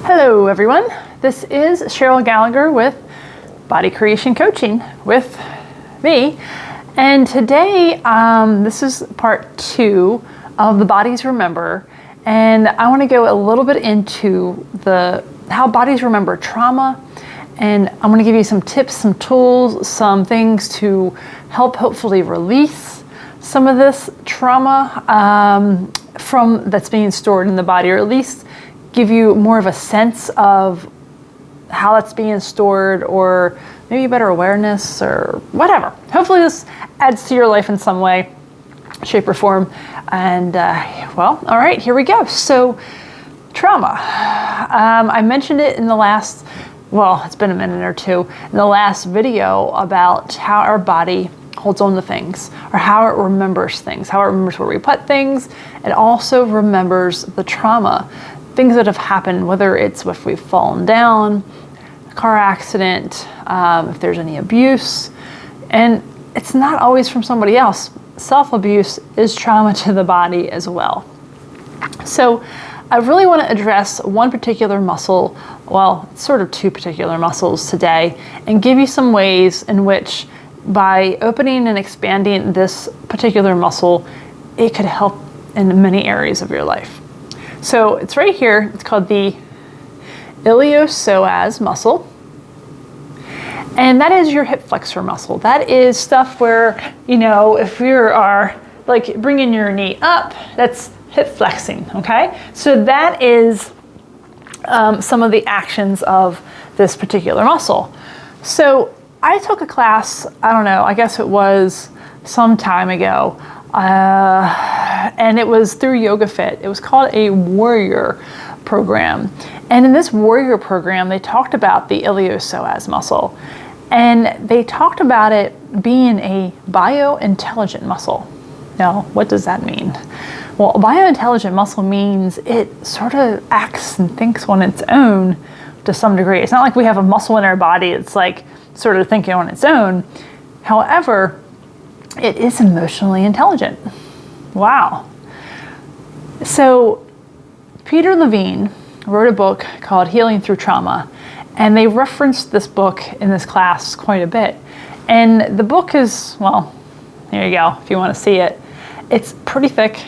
Hello everyone, this is Cheryl Gallagher with Body Creation Coaching with me, and today this is part 2 of the Bodies Remember, and I want to go a little bit into how bodies remember trauma, and I'm going to give you some tips, some tools, some things to help hopefully release some of this trauma that's being stored in the body, or at least give you more of a sense of how that's being stored, or maybe better awareness, or whatever. Hopefully this adds to your life in some way, shape, or form. And well, all right, here we go. So trauma. I mentioned it in the last, well, it's been a minute or two, in the last video about how our body holds on to things, or how it remembers things, how it remembers where we put things. It also remembers the trauma, things that have happened, whether it's if we've fallen down, a car accident, if there's any abuse. And it's not always from somebody else. Self-abuse is trauma to the body as well. So I really want to address one particular muscle, well, sort of two particular muscles today, and give you some ways in which by opening and expanding this particular muscle, it could help in many areas of your life. So it's right here. It's called the iliopsoas muscle. And that is your hip flexor muscle. That is stuff where, you know, if you are like bringing your knee up, that's hip flexing, okay? So that is some of the actions of this particular muscle. So I took a class, I don't know, I guess it was some time ago, and it was through Yoga Fit. It was called a Warrior program. And in this Warrior program, they talked about the iliopsoas muscle. And they talked about it being a biointelligent muscle. Now, what does that mean? Well, a biointelligent muscle means it sort of acts and thinks on its own to some degree. It's not like we have a muscle in our body. It's like sort of thinking on its own. However, it is emotionally intelligent. Wow. So Peter Levine wrote a book called Healing Through Trauma, and they referenced this book in this class quite a bit. And the book is, well, here you go, if you want to see it. It's pretty thick.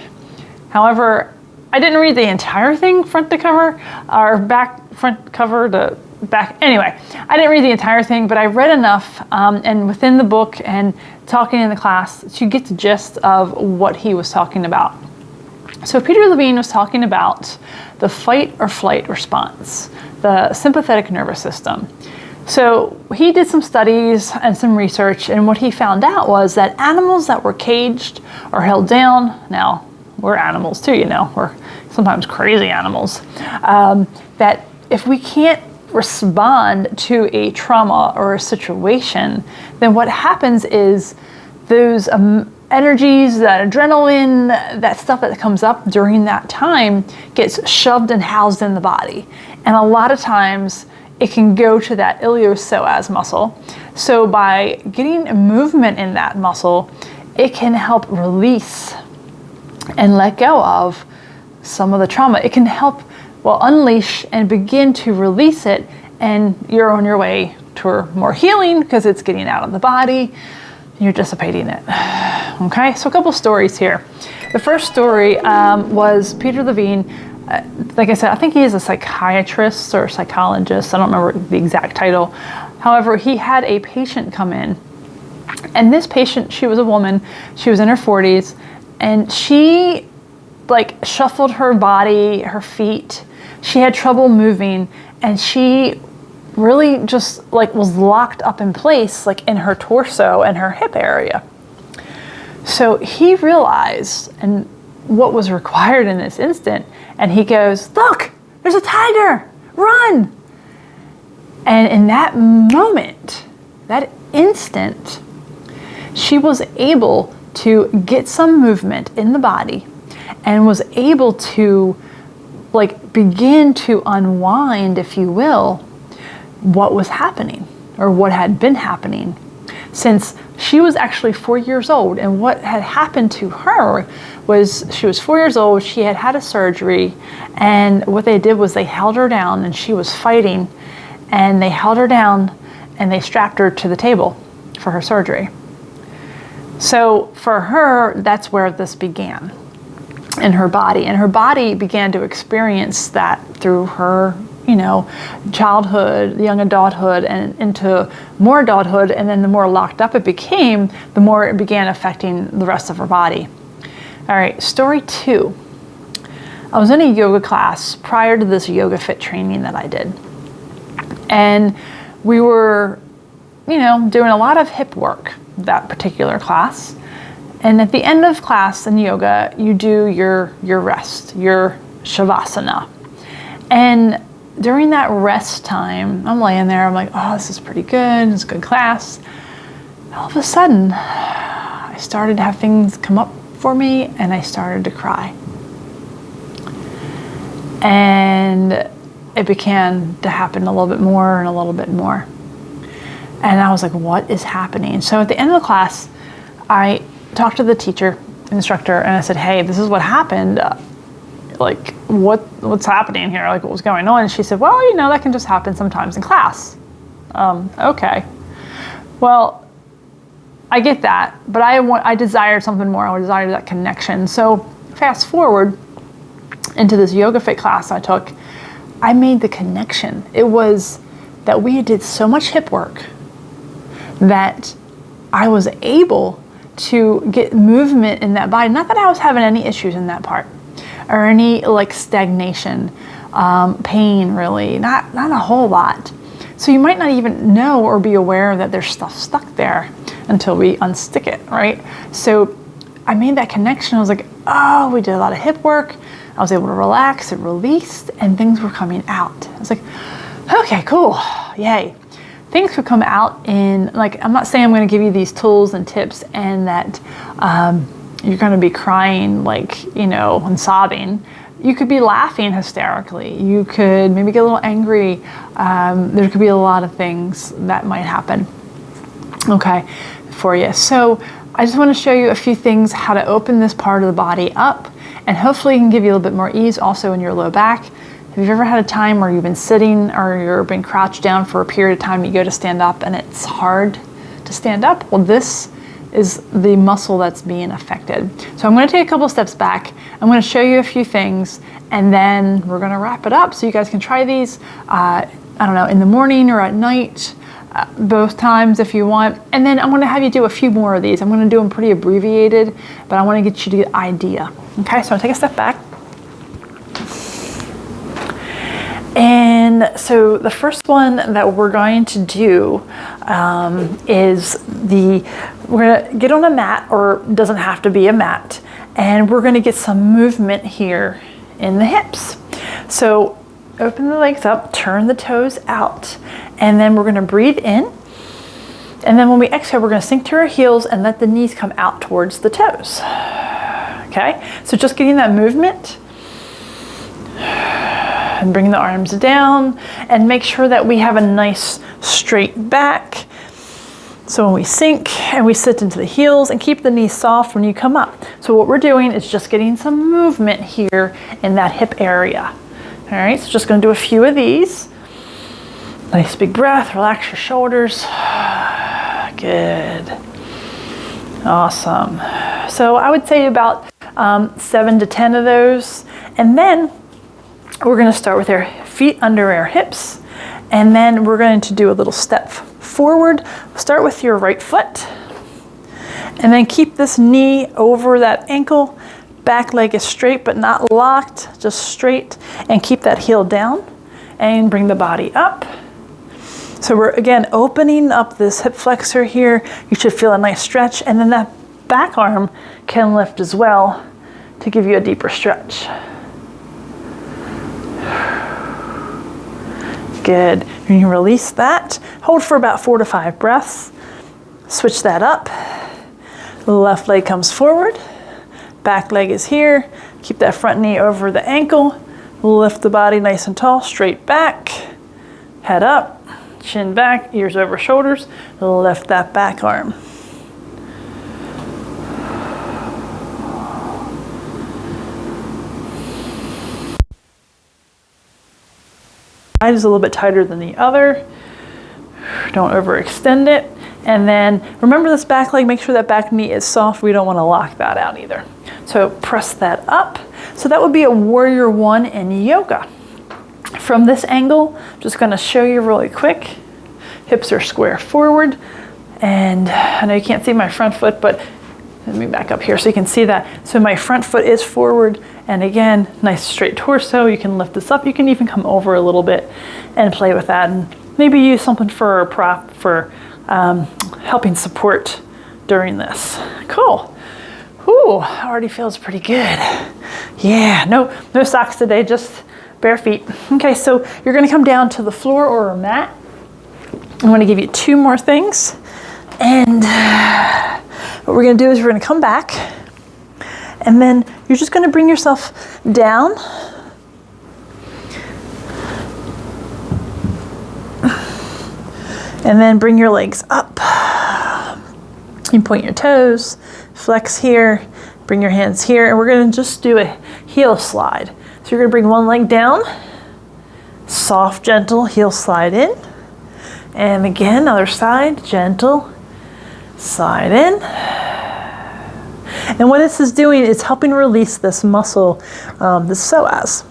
However, I didn't read the entire thing front to cover, or front cover to back. Anyway, I didn't read the entire thing, but I read enough, and within the book and talking in the class to get the gist of what he was talking about. So Peter Levine was talking about the fight or flight response, the sympathetic nervous system. So he did some studies and some research, and what he found out was that animals that were caged or held down, now we're animals too, you know, we're sometimes crazy animals, that if we can't respond to a trauma or a situation, then what happens is those energies, that adrenaline, that stuff that comes up during that time gets shoved and housed in the body. And a lot of times it can go to that iliopsoas muscle. So by getting a movement in that muscle, it can help release and let go of some of the trauma. It can help, well, unleash and begin to release it, and you're on your way to more healing because it's getting out of the body. You're dissipating it. Okay, so a couple stories here. The first story was Peter Levine. Like I said, I think he is a psychiatrist or psychologist. I don't remember the exact title. However, he had a patient come in, and this patient, she was a woman. She was in her 40s, and she like shuffled her body, her feet. She had trouble moving, and she really just like was locked up in place, like in her torso and her hip area. So he realized and what was required in this instant, and he goes, "Look, there's a tiger, run!" And in that moment, that instant, she was able to get some movement in the body and was able to like begin to unwind, if you will, what was happening or what had been happening. since she was actually 4 years old. And what had happened to her was she was 4 years old, she had had a surgery, and what they did was they held her down, and she was fighting, and they held her down and they strapped her to the table for her surgery. So for her, that's where this began in her body, and her body began to experience that through her, you know, childhood, young adulthood, and into more adulthood. And then the more locked up it became, the more it began affecting the rest of her body. All right, story 2. I was in a yoga class prior to this Yoga Fit training that I did. And we were, you know, doing a lot of hip work that particular class. And at the end of class in yoga, you do your rest, your shavasana. And during that rest time, I'm laying there, I'm like, oh, this is pretty good, it's a good class. All of a sudden, I started to have things come up for me, and I started to cry. And it began to happen a little bit more and a little bit more. And I was like, what is happening? So at the end of the class, I talked to the instructor, and I said, hey, this is what happened. Like, what's happening here? Like, what was going on? And she said, well, you know, that can just happen sometimes in class. Okay. Well, I get that, but I desired something more. I desired that connection. So fast forward into this Yoga Fit class I took, I made the connection. It was that we did so much hip work that I was able to get movement in that body. Not that I was having any issues in that part or any like stagnation, pain really, not a whole lot. So you might not even know or be aware that there's stuff stuck there until we unstick it, right? So I made that connection. I was like, oh, we did a lot of hip work. I was able to relax, it released, and things were coming out. I was like, okay, cool, yay. Things could come out in, like, I'm not saying I'm going to give you these tools and tips and that you're going to be crying, like, you know, and sobbing. You could be laughing hysterically. You could maybe get a little angry. There could be a lot of things that might happen, okay, for you. So I just want to show you a few things, how to open this part of the body up, and hopefully it can give you a little bit more ease also in your low back. Have you ever had a time where you've been sitting or you've been crouched down for a period of time, you go to stand up and it's hard to stand up? Well, this is the muscle that's being affected. So I'm going to take a couple steps back. I'm going to show you a few things, and then we're going to wrap it up so you guys can try these, I don't know, in the morning or at night, both times if you want. And then I'm going to have you do a few more of these. I'm going to do them pretty abbreviated, but I want to get you to get an idea. Okay, so I'll take a step back. And so the first one that we're going to do is we're going to get on a mat, or it doesn't have to be a mat, and we're going to get some movement here in the hips. So open the legs up, turn the toes out, and then we're going to breathe in. And then when we exhale, we're going to sink to our heels and let the knees come out towards the toes. Okay, so just getting that movement. And bring the arms down and make sure that we have a nice straight back. So when we sink and we sit into the heels, and keep the knees soft when you come up. So what we're doing is just getting some movement here in that hip area. All right, so just going to do a few of these. Nice big breath, relax your shoulders. Good. Awesome. So I would say about 7 to 10 of those. And then we're going to start with our feet under our hips, and then we're going to do a little step forward. Start with your right foot, and then keep this knee over that ankle. Back leg is straight but not locked, just straight, and keep that heel down, and bring the body up. So we're again opening up this hip flexor here. You should feel a nice stretch, and then that back arm can lift as well to give you a deeper stretch. Good. You can release that. Hold for about 4 to 5 breaths. Switch that up. Left leg comes forward. Back leg is here. Keep that front knee over the ankle. Lift the body nice and tall. Straight back. Head up. chin back, ears over shoulders, lift that back arm. Side is a little bit tighter than the other. Don't overextend it. And then remember this back leg, make sure that back knee is soft. We don't want to lock that out either. So press that up. So that would be a warrior one in yoga. From this angle, I'm just going to show you really quick. Hips are square forward. And I know you can't see my front foot, but let me back up here so you can see that. So my front foot is forward. And again, nice straight torso. You can lift this up. You can even come over a little bit and play with that. And maybe use something for a prop for helping support during this. Cool. Ooh, already feels pretty good. Yeah, no socks today, just bare feet. Okay, so you're gonna come down to the floor or a mat. I'm gonna give you 2 more things. And what we're gonna do is we're gonna come back and then you're just gonna bring yourself down. And then bring your legs up. You point your toes, flex here, bring your hands here, and we're gonna just do a heel slide. So you're gonna bring one leg down, soft, gentle heel slide in. And again, other side, gentle, slide in. And what this is doing is helping release this muscle, the psoas,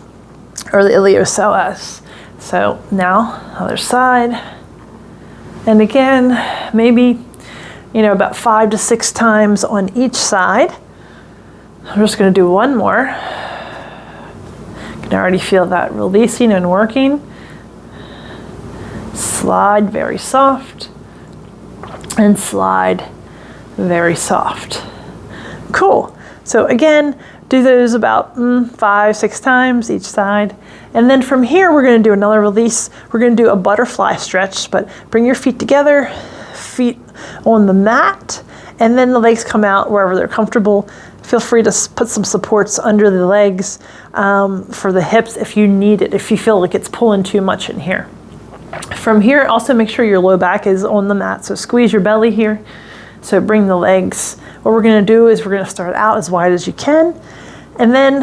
or the iliopsoas. So now, other side. And again, maybe, about 5 to 6 times on each side. I'm just gonna do one more. You can already feel that releasing and working. Slide very soft, and slide very soft. Cool. So again, do those about 5, 6 times each side. And then from here, we're gonna do another release. We're gonna do a butterfly stretch, but bring your feet together, feet on the mat, and then the legs come out wherever they're comfortable. Feel free to put some supports under the legs for the hips if you need it, if you feel like it's pulling too much in here. From here, also make sure your low back is on the mat. So squeeze your belly here. So bring the legs. What we're gonna do is we're gonna start out as wide as you can. And then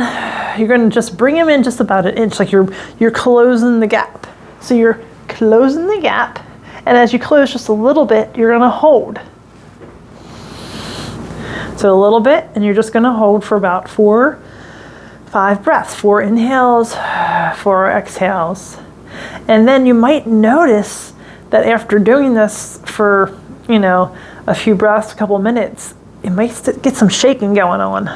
you're gonna just bring them in just about 1 inch, like you're closing the gap. So you're closing the gap, and as you close just a little bit, you're gonna hold. So a little bit, and you're just gonna hold for about 4, 5 breaths, 4 inhales, 4 exhales. And then you might notice that after doing this for, a few breaths, a couple of minutes, you might get some shaking going on.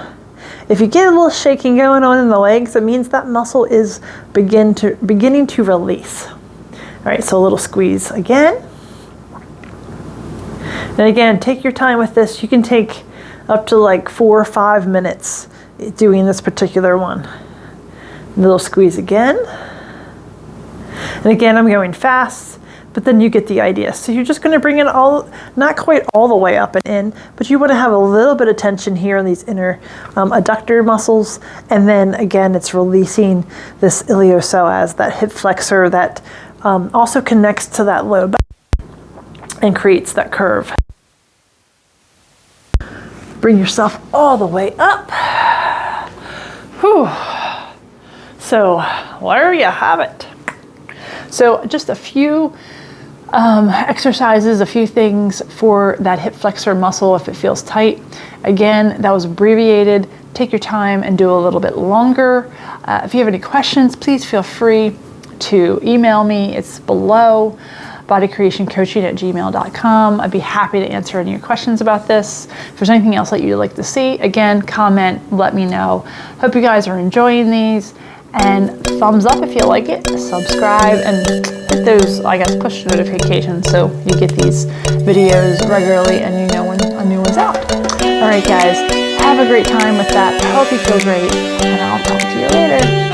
If you get a little shaking going on in the legs, it means that muscle is beginning to release. All right, so a little squeeze again. And again, take your time with this. You can take up to like 4 or 5 minutes doing this particular one. A little squeeze again. And again, I'm going fast, but then you get the idea. So you're just gonna bring it all, not quite all the way up and in, but you wanna have a little bit of tension here in these inner adductor muscles. And then again, it's releasing this iliopsoas, that hip flexor that also connects to that low back and creates that curve. Bring yourself all the way up. Whew. So there you have it. So just a few exercises, a few things for that hip flexor muscle if it feels tight. Again, that was abbreviated. Take your time and do a little bit longer. If you have any questions, please feel free to email me. It's below, bodycreationcoaching@gmail.com. I'd be happy to answer any of your questions about this. If there's anything else that you'd like to see, again, comment, let me know. Hope you guys are enjoying these. And thumbs up if you like it, subscribe, and hit those, push notifications so you get these videos regularly and you know when a new one's out. All right, guys, have a great time with that. I hope you feel great, and I'll talk to you later.